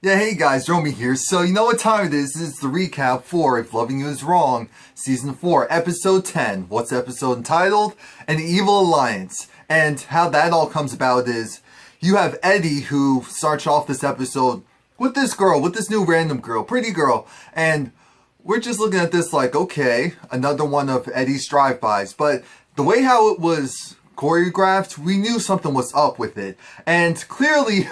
Yeah, hey guys, Romie here. So you know what time it is? This is the recap for If Loving You Is Wrong, Season 4, Episode 10. What's the episode entitled? An Evil Alliance. And how that all comes about is, you have Eddie who starts off this episode with this girl, with this new random girl, pretty girl. And we're just looking at this like, okay, another one of Eddie's drive-bys. But the way how it was choreographed, we knew something was up with it. And clearly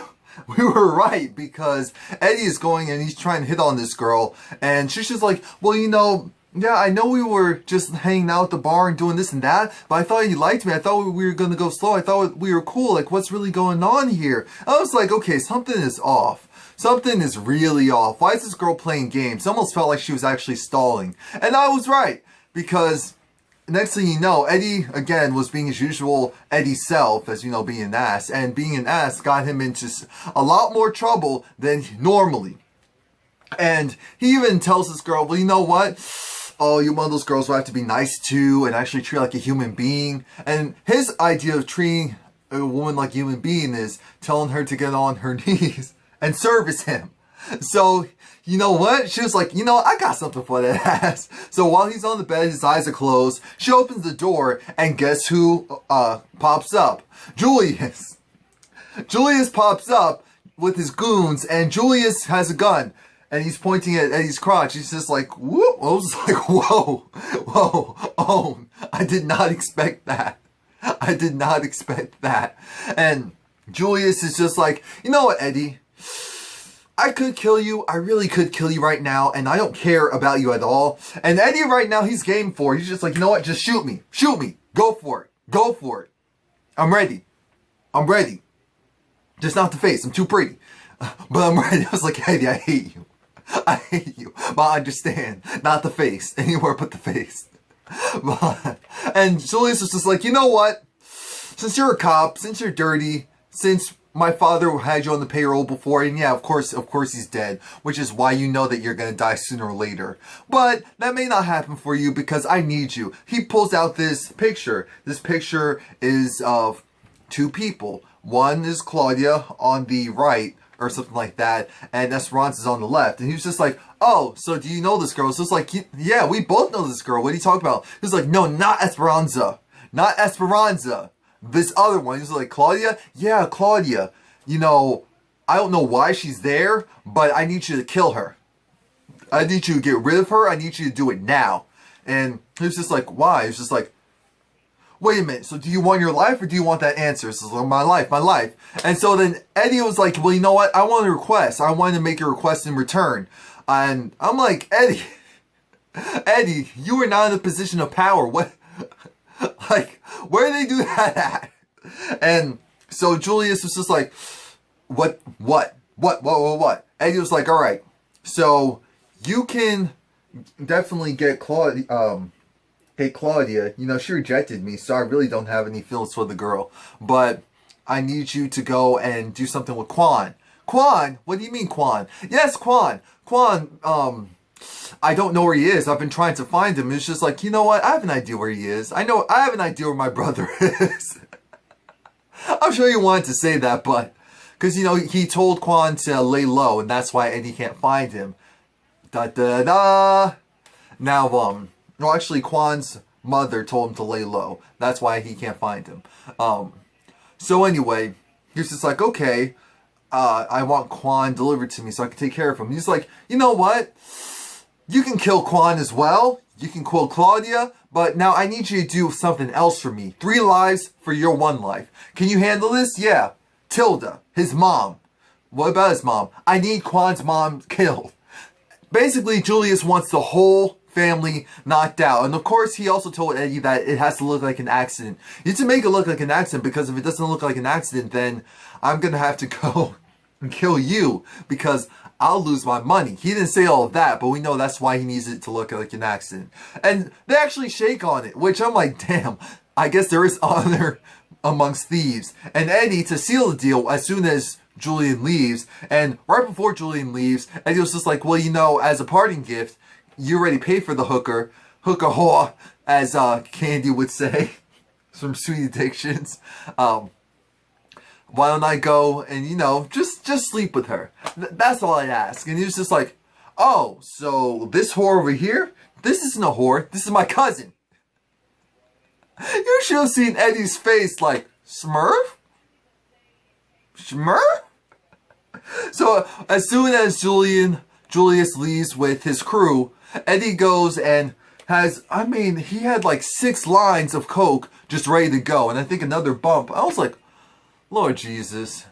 we were right, because Eddie is going and he's trying to hit on this girl, and she's just like, well, yeah, I know we were just hanging out at the bar and doing this and that, but I thought you liked me. I thought we were going to go slow. I thought we were cool. Like, what's really going on here? I was like, okay, something is off. Something is really off. Why is this girl playing games? It almost felt like she was actually stalling. And I was right, because next thing you know, Eddie, again, was being his usual Eddie self, as you know, being an ass. And being an ass got him into a lot more trouble than normally. And he even tells this girl, well, you know what? Oh, you're one of those girls who have to be nice to and actually treat like a human being. And his idea of treating a woman like a human being is telling her to get on her knees and service him. So, you know what? She was like, I got something for that ass. So while he's on the bed, his eyes are closed, she opens the door, and guess who pops up? Julius. Julius pops up with his goons, and Julius has a gun, and he's pointing at Eddie's crotch. He's just like, whoop. I was like, whoa, oh, I did not expect that. I did not expect that. And Julius is just like, you know what, Eddie? I could kill you. I really could kill you right now, and I don't care about you at all. And Eddie right now, he's game for it. He's just like, you know what? Just shoot me. Shoot me. Go for it. Go for it. I'm ready. I'm ready. Just not the face. I'm too pretty. But I'm ready. I was like, Eddie, I hate you. I hate you. But I understand. Not the face. Anywhere but the face. And Julius was just like, you know what? Since you're a cop, since you're dirty, since my father had you on the payroll before, and yeah, of course he's dead, which is why you know that you're gonna die sooner or later. But that may not happen for you because I need you. He pulls out this picture. This picture is of two people. One is Claudia on the right, or something like that, and Esperanza is on the left. And he was just like, oh, so do you know this girl? So it's like, yeah, we both know this girl. What are you talking about? He's like, no, not Esperanza. Not Esperanza. This other one. He's like, Claudia? Yeah, Claudia. I don't know why she's there, but I need you to kill her. I need you to get rid of her. I need you to do it now. And he was just like, why? He was just like, wait a minute. So do you want your life or do you want that answer? This is like, my life, my life. And so then Eddie was like, well, you know what? I want a request. I wanted to make a request in return. And I'm like, Eddie, you are not in a position of power. What? Like, where do they do that at? And so Julius was just like, what? Eddie was like, all right, so you can definitely get Claudia. Hey, Claudia, she rejected me, so I really don't have any feelings for the girl. But I need you to go and do something with Quan. Quan? What do you mean, Quan? Yes, Quan. Quan, I don't know where he is. I've been trying to find him. It's just like, you know what? I have an idea where he is. I have an idea where my brother is. I'm sure you wanted to say that, but because, he told Quan to lay low, and that's why Eddie can't find him. Da-da-da! Now, well, actually, Quan's mother told him to lay low. That's why he can't find him. So anyway, he's just like, okay, I want Quan delivered to me so I can take care of him. He's like, you know what? You can kill Quan as well. You can kill Claudia. But now I need you to do something else for me. 3 lives for your 1 life. Can you handle this? Yeah. Tilda, his mom. What about his mom? I need Quan's mom killed. Basically, Julius wants the whole family knocked out. And of course, he also told Eddie that it has to look like an accident. You have to make it look like an accident, because if it doesn't look like an accident, then I'm going to have to go and kill you, because I'll lose my money. He didn't say all of that, but we know that's why he needs it to look like an accident. And they actually shake on it, which I'm like, damn, I guess there is honor amongst thieves. And Eddie, to seal the deal, as soon as Julian leaves, and right before Julian leaves, Eddie was just like, well, as a parting gift, you already paid for the hooker whore, as Candy would say, from Sweet Addictions. why don't I go and, just sleep with her? That's all I ask. And he was just like, oh, so this whore over here, this isn't a whore, this is my cousin. You should have seen Eddie's face like, Smurf? Smurf? So as soon as Julius leaves with his crew, Eddie goes and he had like 6 lines of coke just ready to go, and I think another bump. I was like, Lord Jesus,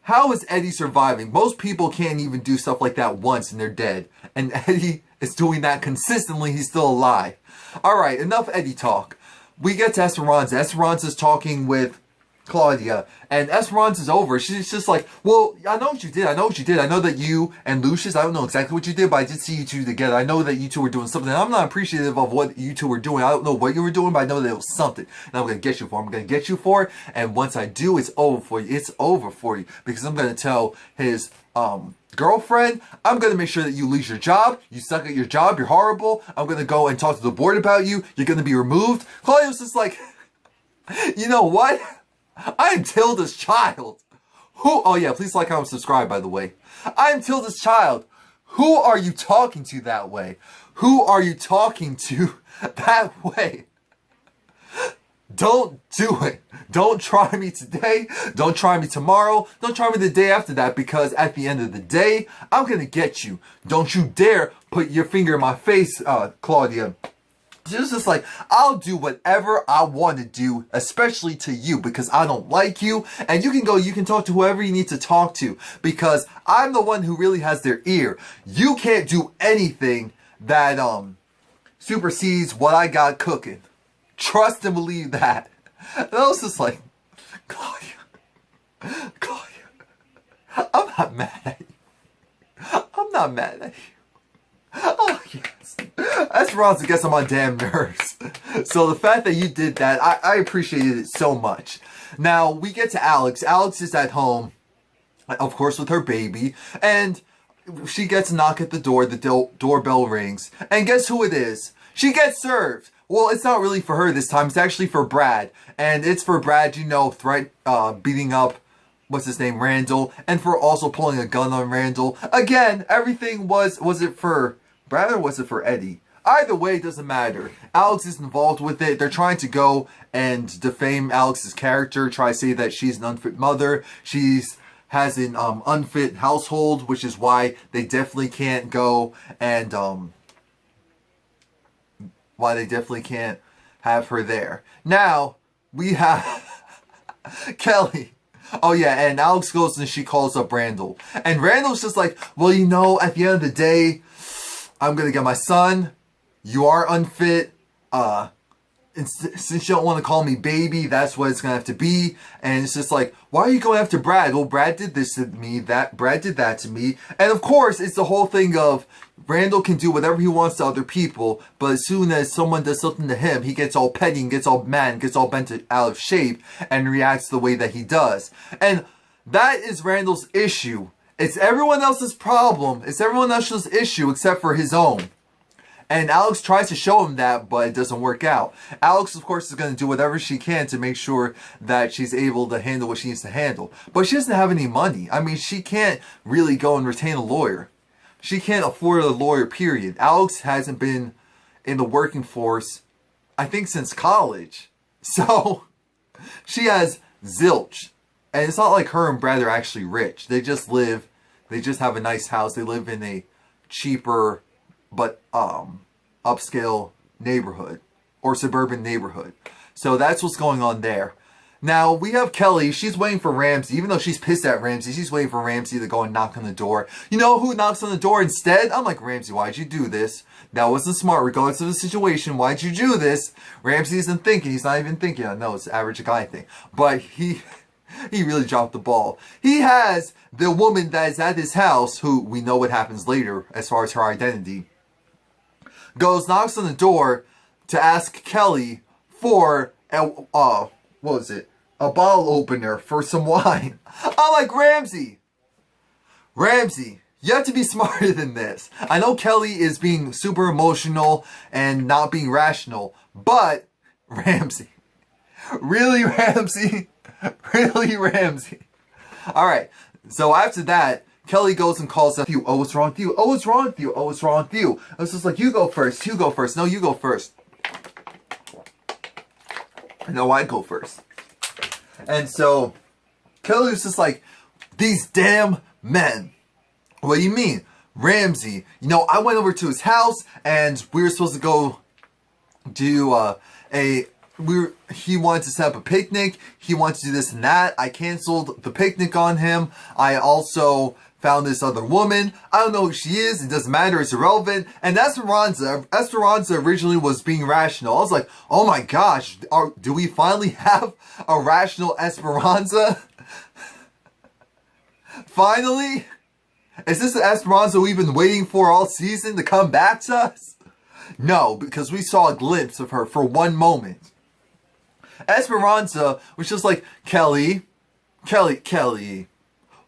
how is Eddie surviving? Most people can't even do stuff like that once and they're dead, and Eddie is doing that consistently. He's still alive. All right, enough Eddie talk. We get to Esperanza. Esperanza's talking with Claudia, and Esperanza's over. She's just like, well, I know what you did. I know that you and Lucius, I don't know exactly what you did, but I did see you two together. I know that you two were doing something. I'm not appreciative of what you two were doing. I don't know what you were doing, but I know that it was something. And I'm going to get you for it. I'm going to get you for it. And once I do, it's over for you. It's over for you. Because I'm going to tell his girlfriend, I'm going to make sure that you lose your job. You suck at your job. You're horrible. I'm going to go and talk to the board about you. You're going to be removed. Claudia was just like, you know what? I am Tilda's child. Oh yeah, please like, comment, subscribe, by the way. I am Tilda's child. Who are you talking to that way? Who are you talking to that way? Don't do it. Don't try me today. Don't try me tomorrow. Don't try me the day after that, because at the end of the day, I'm going to get you. Don't you dare put your finger in my face, Claudia. She was just like, I'll do whatever I want to do, especially to you, because I don't like you. And you can talk to whoever you need to talk to, because I'm the one who really has their ear. You can't do anything that supersedes what I got cooking. Trust and believe that. And I was just like, Claudia, I'm not mad at you. I'm not mad at you. Oh, yes. Esperanza gets on my damn nerves. So the fact that you did that, I appreciated it so much. Now, we get to Alex. Alex is at home, of course, with her baby. And she gets a knock at the door. The doorbell rings. And guess who it is? She gets served. Well, it's not really for her this time. It's actually for Brad. And it's for Brad, beating up, what's his name, Randall. And for also pulling a gun on Randall. Again, everything was it for Brad or was it for Eddie? Either way, it doesn't matter. Alex is involved with it. They're trying to go and defame Alex's character. Try to say that she's an unfit mother. Has an unfit household, which is why they definitely can't go and why they definitely can't have her there. Now, we have Kelly. Oh yeah, and Alex goes and she calls up Randall. And Randall's just like, well, at the end of the day, I'm going to get my son. You are unfit. Since you don't want to call me baby, that's what it's going to have to be. And it's just like, why are you going after Brad? Well, Brad did this to me. Brad did that to me. And of course, it's the whole thing of Randall can do whatever he wants to other people. But as soon as someone does something to him, he gets all petty and gets all mad and gets all bent out of shape and reacts the way that he does. And that is Randall's issue. It's everyone else's problem. It's everyone else's issue except for his own. And Alex tries to show him that, but it doesn't work out. Alex, of course, is going to do whatever she can to make sure that she's able to handle what she needs to handle. But she doesn't have any money. I mean, she can't really go and retain a lawyer. She can't afford a lawyer, period. Alex hasn't been in the working force, I think, since college. So, she has zilch. And it's not like her and Brad are actually rich. They just have a nice house. They live in a cheaper but upscale neighborhood or suburban neighborhood. So that's what's going on there. Now we have Kelly. She's waiting for Ramsey. Even though she's pissed at Ramsey, she's waiting for Ramsey to go and knock on the door. You know who knocks on the door instead? I'm like, Ramsey, why'd you do this? That wasn't smart regardless of the situation. Why'd you do this? Ramsey isn't thinking. He's not even thinking. I know it's the average guy thing. But he really dropped the ball. He has the woman that is at his house, who we know what happens later as far as her identity, knocks on the door to ask Kelly for a bottle opener for some wine. I'm like, Ramsey, you have to be smarter than this. I know Kelly is being super emotional and not being rational, but Ramsey, really, Ramsey? Really, Ramsey? Alright, so after that, Kelly goes and calls up you. Oh, what's wrong with you? Oh, what's wrong with you? Oh, what's wrong with you? It's just like, you go first. You go first. No, you go first. No, I go first. And so, Kelly was just like, these damn men. What do you mean? Ramsey. You know, I went over to his house and we were supposed to go do he wanted to set up a picnic. He wanted to do this and that. I canceled the picnic on him. I also found this other woman. I don't know who she is. It doesn't matter. It's irrelevant. And Esperanza originally was being rational. I was like, oh my gosh, do we finally have a rational Esperanza? Finally? Is this the Esperanza we've been waiting for all season to come back to us? No, because we saw a glimpse of her for one moment. Esperanza was just like, Kelly,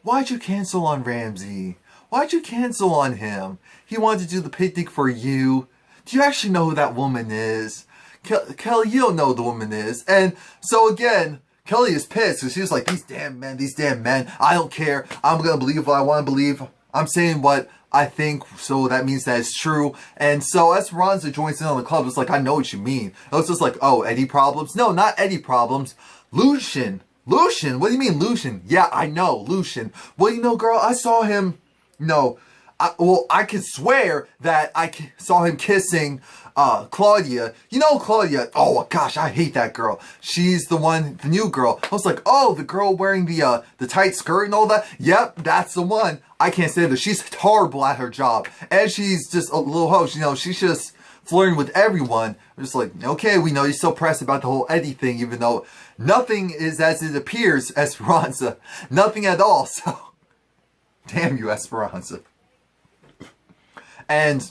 why'd you cancel on Ramsey? Why'd you cancel on him? He wanted to do the picnic for you. Do you actually know who that woman is? Kelly, you don't know who the woman is. And so again, Kelly is pissed because she was like, these damn men, I don't care. I'm going to believe what I want to believe. I'm saying what I think, so that means that it's true. And so Esperanza joins in on the club. It's like, I know what you mean. It was just like, oh, Eddie problems? No, not Eddie problems. Lushion, what do you mean Lushion? Yeah, I know, Lushion. Well, you know, girl, I saw him, I can swear that I saw him kissing Claudia. You know Claudia. Oh gosh, I hate that girl. She's the new girl. I was like, oh, the girl wearing the tight skirt and all that. Yep, that's the one. I can't say that. She's horrible at her job. And she's just a little host. You know, she's just flirting with everyone. I'm just like, okay, we know you're so pressed about the whole Eddie thing, even though nothing is as it appears, Esperanza. Nothing at all. So, damn you, Esperanza. And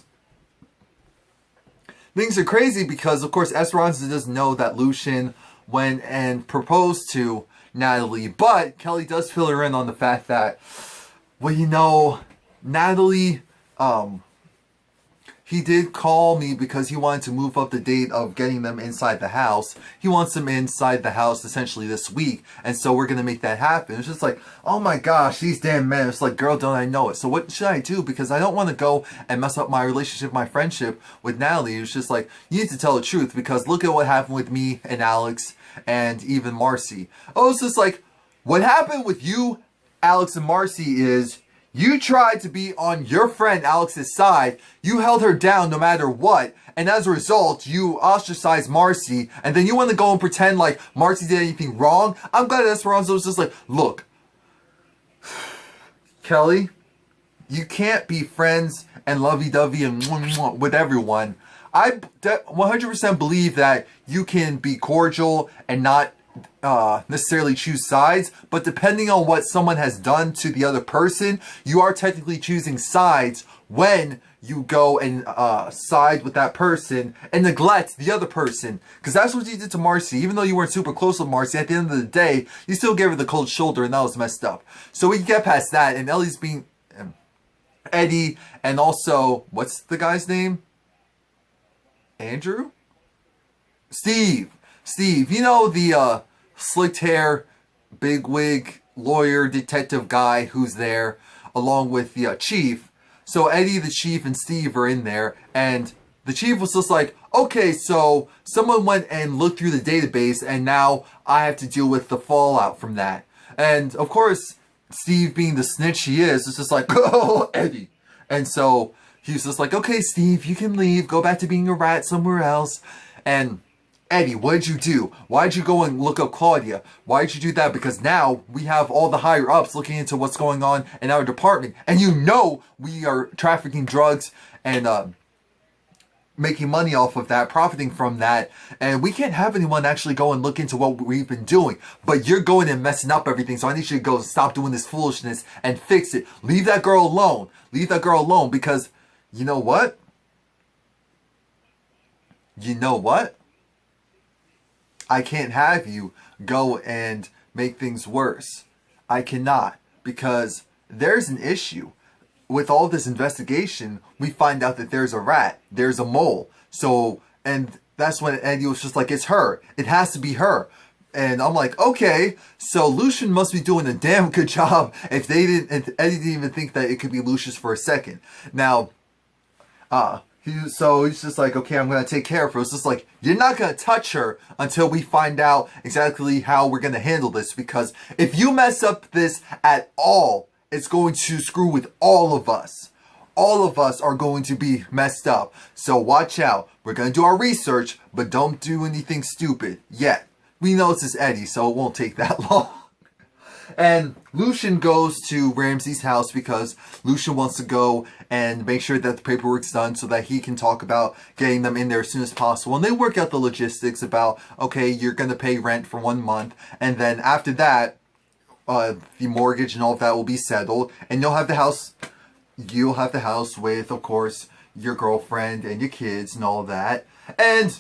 things are crazy because, of course, Esperanza doesn't know that Lushion went and proposed to Natalie. But Kelly does fill her in on the fact that, well, you know, Natalie, he did call me because he wanted to move up the date of getting them inside the house. He wants them inside the house essentially this week. And so we're going to make that happen. It's just like, oh my gosh, these damn men. It's like, girl, don't I know it? So what should I do? Because I don't want to go and mess up my relationship, my friendship with Natalie. It's just like, you need to tell the truth because look at what happened with me and Alex and even Marcy. Oh, it's just like, what happened with you, Alex and Marcy is you tried to be on your friend Alex's side. You held her down no matter what. And as a result, you ostracized Marcy. And then you want to go and pretend like Marcy did anything wrong. I'm glad Esperanza was just like, look, Kelly, you can't be friends and lovey-dovey and with everyone. I 100% believe that you can be cordial and not necessarily choose sides, but depending on what someone has done to the other person, you are technically choosing sides when you go and side with that person and neglect the other person. Because that's what you did to Marcy. Even though you weren't super close with Marcy, at the end of the day, you still gave her the cold shoulder, and that was messed up. So we can get past that, and Ellie's being Eddie, and also, what's the guy's name? Andrew? Steve, you know, the slicked hair, big wig, lawyer, detective guy who's there, along with the chief. So Eddie, the chief, and Steve are in there, and the chief was just like, okay, so someone went and looked through the database, and now I have to deal with the fallout from that. And of course, Steve, being the snitch he is just like, oh, Eddie. And so he's just like, okay, Steve, you can leave, go back to being a rat somewhere else. And Eddie, what did you do? Why did you go and look up Claudia? Why did you do that? Because now we have all the higher ups looking into what's going on in our department. And you know we are trafficking drugs and making money off of that, profiting from that. And we can't have anyone actually go and look into what we've been doing. But you're going and messing up everything. So I need you to go stop doing this foolishness and fix it. Leave that girl alone. Leave that girl alone because you know what? You know what? I can't have you go and make things worse. I cannot, because there's an issue. With all this investigation, we find out that there's a rat, there's a mole. So, and that's when Eddie was just like, it's her. It has to be her. And I'm like, okay, so Lushion must be doing a damn good job if Eddie didn't even think that it could be Lucius for a second. Now, he's just like, okay, I'm going to take care of her. It's just like, you're not going to touch her until we find out exactly how we're going to handle this. Because if you mess up this at all, it's going to screw with all of us. All of us are going to be messed up. So watch out. We're going to do our research, but don't do anything stupid yet. We know this is Eddie, so it won't take that long. And Lushion goes to Ramsey's house because Lushion wants to go and make sure that the paperwork's done so that he can talk about getting them in there as soon as possible. And they work out the logistics about, okay, you're going to pay rent for 1 month. And then after that, the mortgage and all of that will be settled. And you'll have the house with, of course, your girlfriend and your kids and all of that. And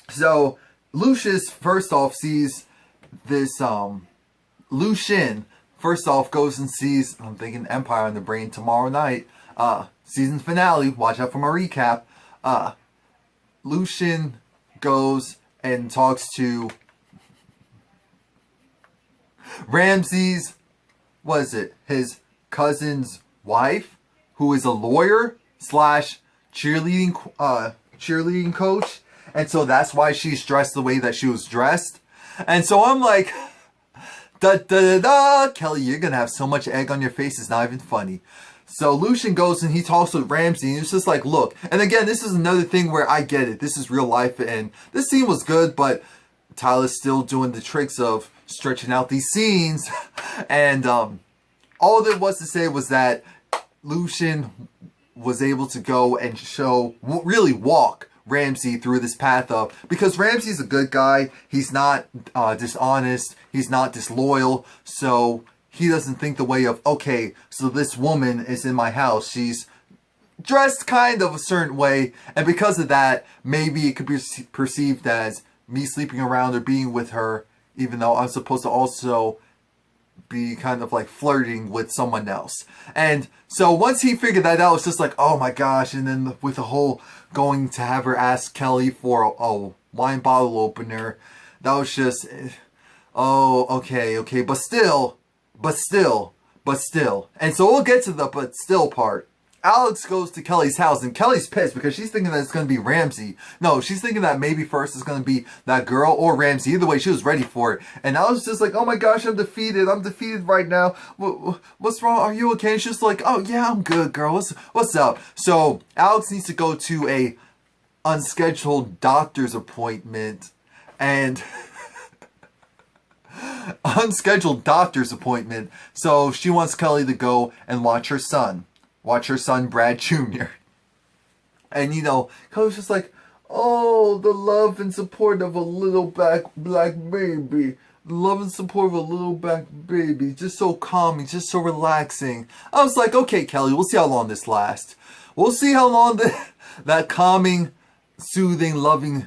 so Lucius, first off, sees this, Lushion, first off, goes and sees, I'm thinking Empire on the brain tomorrow night, season finale, watch out for my recap. Lushion goes and talks to Ramsey's, what is it, his cousin's wife, who is a lawyer slash cheerleading coach. And so that's why she's dressed the way that she was dressed. And so I'm like, Kelly, you're gonna have so much egg on your face, it's not even funny. So Lushion goes and he talks with Ramsey, and it's just like, look. And again, this is another thing where I get it. This is real life, and this scene was good, but Tyler's still doing the tricks of stretching out these scenes. And all there was to say was that Lushion was able to go and really walk Ramsey through this path of, because Ramsey's a good guy, he's not dishonest, he's not disloyal, so he doesn't think the way of, okay, so this woman is in my house, she's dressed kind of a certain way, and because of that, maybe it could be perceived as me sleeping around or being with her, even though I'm supposed to also be kind of like flirting with someone else. And so once he figured that out, it's just like, oh my gosh. And then with the whole going to have her ask Kelly for a wine bottle opener, that was just, oh, okay, but still. And so we'll get to the but still part. Alex goes to Kelly's house, and Kelly's pissed because she's thinking that it's going to be Ramsey. No, she's thinking that maybe first it's going to be that girl or Ramsey. Either way, she was ready for it. And I was just like, oh my gosh, I'm defeated. I'm defeated right now. What's wrong? Are you okay? And she's like, oh yeah, I'm good, girl. What's up? So Alex needs to go to a unscheduled doctor's appointment. And unscheduled doctor's appointment. So she wants Kelly to go and watch her son. Watch her son, Brad Jr. And, you know, Kelly's just like, oh, the love and support of a little black baby. The love and support of a little black baby. Just so calming, just so relaxing. I was like, okay, Kelly, we'll see how long this lasts. We'll see how long that calming, soothing, loving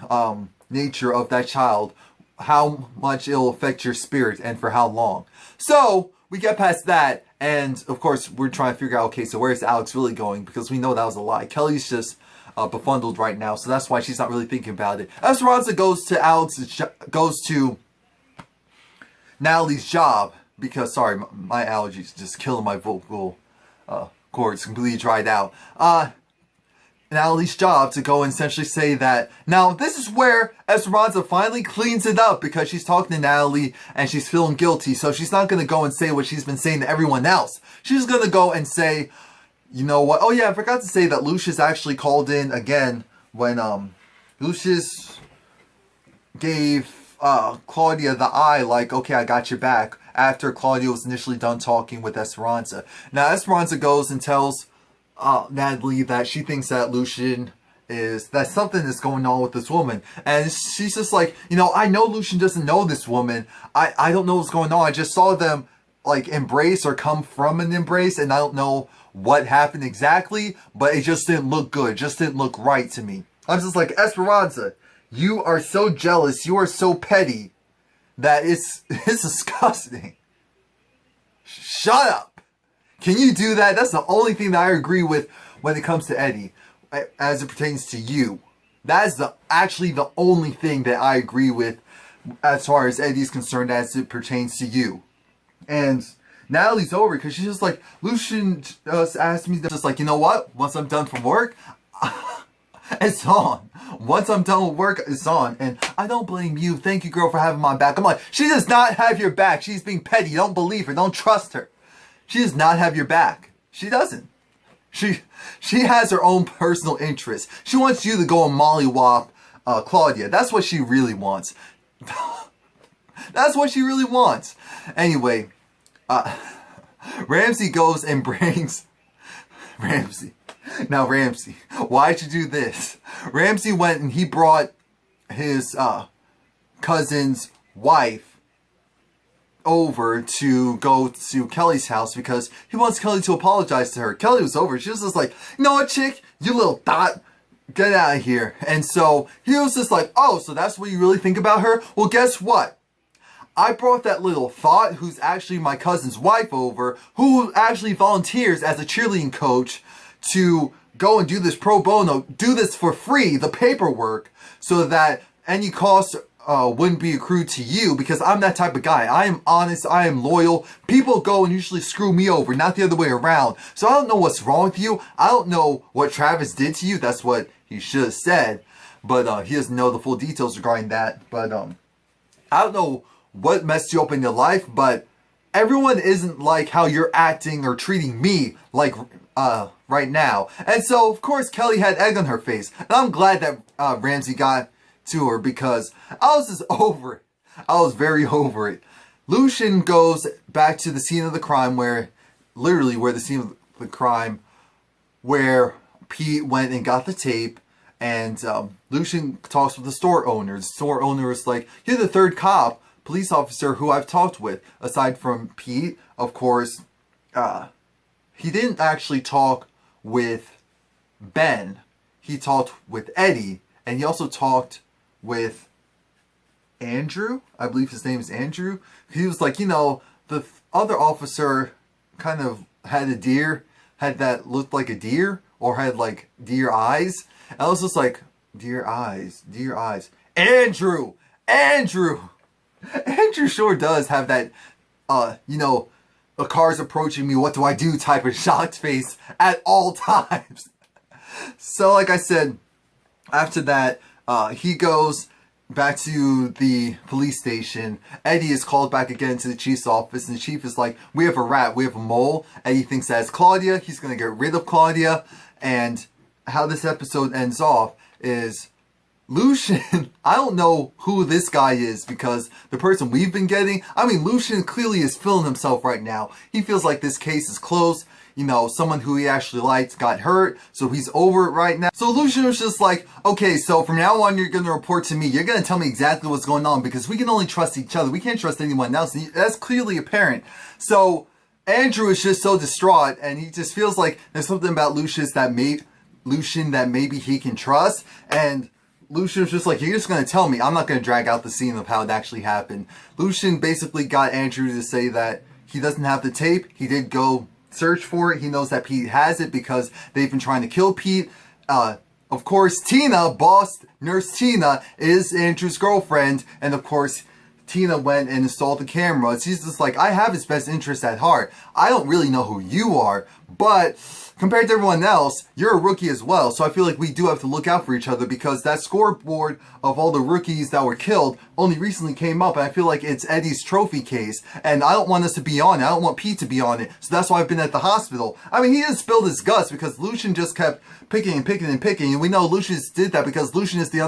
nature of that child, how much it'll affect your spirit and for how long. So, we get past that, and of course, we're trying to figure out, okay, so where's Alex really going? Because we know that was a lie. Kelly's just befuddled right now, so that's why she's not really thinking about it. Esperanza goes to Natalie's job, because, sorry, my allergies just killing my vocal cords, completely dried out. Natalie's job to go and essentially say that. Now, this is where Esperanza finally cleans it up because she's talking to Natalie and she's feeling guilty. So she's not going to go and say what she's been saying to everyone else. She's going to go and say, you know what? Oh yeah, I forgot to say that Lucius actually called in again when Lucius gave Claudia the eye, like, okay, I got your back, after Claudia was initially done talking with Esperanza. Now, Esperanza goes and tells Natalie that she thinks that Lushion that something is going on with this woman. And she's just like, you know, I know Lushion doesn't know this woman. I don't know what's going on. I just saw them like embrace or come from an embrace, and I don't know what happened exactly, but it just didn't look good. It just didn't look right to me. I'm just like, Esperanza, you are so jealous. You are so petty that it's disgusting. Shut up. Can you do that? That's the only thing that I agree with when it comes to Eddie, as it pertains to you. That is actually the only thing that I agree with as far as Eddie's concerned as it pertains to you. And Natalie's over because she's just like, Lushion just asked me, just like, you know what? Once I'm done from work, it's on. Once I'm done with work, it's on. And I don't blame you. Thank you, girl, for having my back. I'm like, she does not have your back. She's being petty. Don't believe her. Don't trust her. She does not have your back. She doesn't. She has her own personal interests. She wants you to go and mollywop Claudia. That's what she really wants. That's what she really wants. Anyway, Ramsey goes and brings... Ramsey. Now, Ramsey, why'd you do this? Ramsey went and he brought his cousin's wife over to go to Kelly's house because he wants Kelly to apologize to her. Kelly was over. She was just like, you know what, chick? You little thot. Get out of here. And so he was just like, oh, so that's what you really think about her? Well, guess what? I brought that little thought, who's actually my cousin's wife, over, who actually volunteers as a cheerleading coach to go and do this pro bono, do this for free, the paperwork, so that any cost wouldn't be accrued to you, because I'm that type of guy. I am honest, I am loyal. People go and usually screw me over, not the other way around. So I don't know what's wrong with you. I don't know what Travis did to you. That's what he should have said. But he doesn't know the full details regarding that. But I don't know what messed you up in your life, but everyone isn't like how you're acting or treating me like right now. And so, of course, Kelly had egg on her face. And I'm glad that Ramsey got to her, because I was just over it. I was very over it. Lushion goes back to the scene of the crime, where where Pete went and got the tape, and Lushion talks with the store owner. The store owner is like, you're the third police officer who I've talked with, aside from Pete. Of course, he didn't actually talk with Ben. He talked with Eddie, and he also talked with Andrew. I believe his name is Andrew. He was like, you know, the other officer kind of had a deer, had that looked like a deer, or had like deer eyes. And I was just like, deer eyes, deer eyes. Andrew! Andrew sure does have that, you know, a car's approaching me, what do I do type of shocked face at all times. So like I said, after that, he goes back to the police station. Eddie is called back again to the chief's office, and the chief is like, we have a rat, we have a mole. Eddie thinks that's Claudia. He's going to get rid of Claudia. And how this episode ends off is Lushion, I don't know who this guy is, because the person we've been getting, I mean, Lushion clearly is feeling himself right now. He feels like this case is closed. You know, someone who he actually liked got hurt, so he's over it right now. So Lushion was just like, okay, so from now on, you're going to report to me. You're going to tell me exactly what's going on, because we can only trust each other. We can't trust anyone else. That's clearly apparent. So Andrew is just so distraught, and he just feels like there's something about Lushion that maybe he can trust. And Lushion was just like, you're just going to tell me. I'm not going to drag out the scene of how it actually happened. Lushion basically got Andrew to say that he doesn't have the tape. He did go search for it. He knows that Pete has it because they've been trying to kill Pete. Of course, Tina, boss nurse Tina, is Andrew's girlfriend. And of course, Tina went and installed the camera. She's just like, I have his best interest at heart. I don't really know who you are, but compared to everyone else, you're a rookie as well. So I feel like we do have to look out for each other, because that scoreboard of all the rookies that were killed only recently came up. And I feel like it's Eddie's trophy case. And I don't want us to be on it. I don't want Pete to be on it. So that's why I've been at the hospital. I mean, he just spilled his guts because Lushion just kept picking and picking and picking. And we know Lushion did that because Lushion is the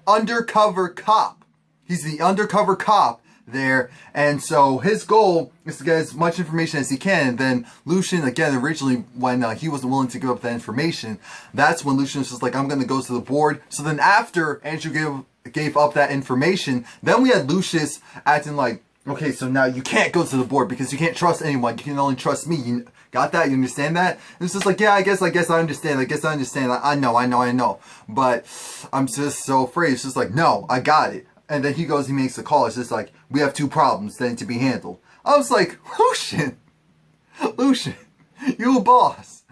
undercover cop. He's the undercover cop there, and so his goal is to get as much information as he can. And then Lushion, again, originally when he wasn't willing to give up that information, that's when Lushion was just like, I'm going to go to the board. So then after Andrew gave up that information, then we had Lucius acting like, okay, so now you can't go to the board because you can't trust anyone. You can only trust me. You got that? You understand that? And it's just like, yeah, I guess I understand. I know. But I'm just so afraid. It's just like, no, I got it. And then he goes, he makes a call. It's just like, we have two problems that need to be handled. I was like, Lushion, you a boss.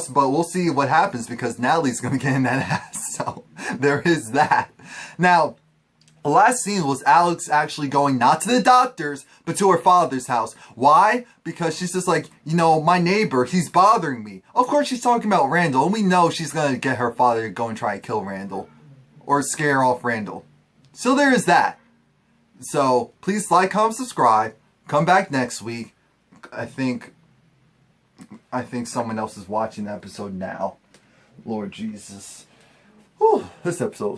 But we'll see what happens, because Natalie's going to get in that ass. So there is that. Now, The last scene was Alex actually going not to the doctor's, but to her father's house. Why? Because she's just like, you know, my neighbor, he's bothering me. Of course she's talking about Randall, and we know she's going to get her father to go and try to kill Randall. Or scare off Randall. So there is that. So, please like, comment, subscribe. Come back next week. I think someone else is watching the episode now. Lord Jesus. Whew, this episode was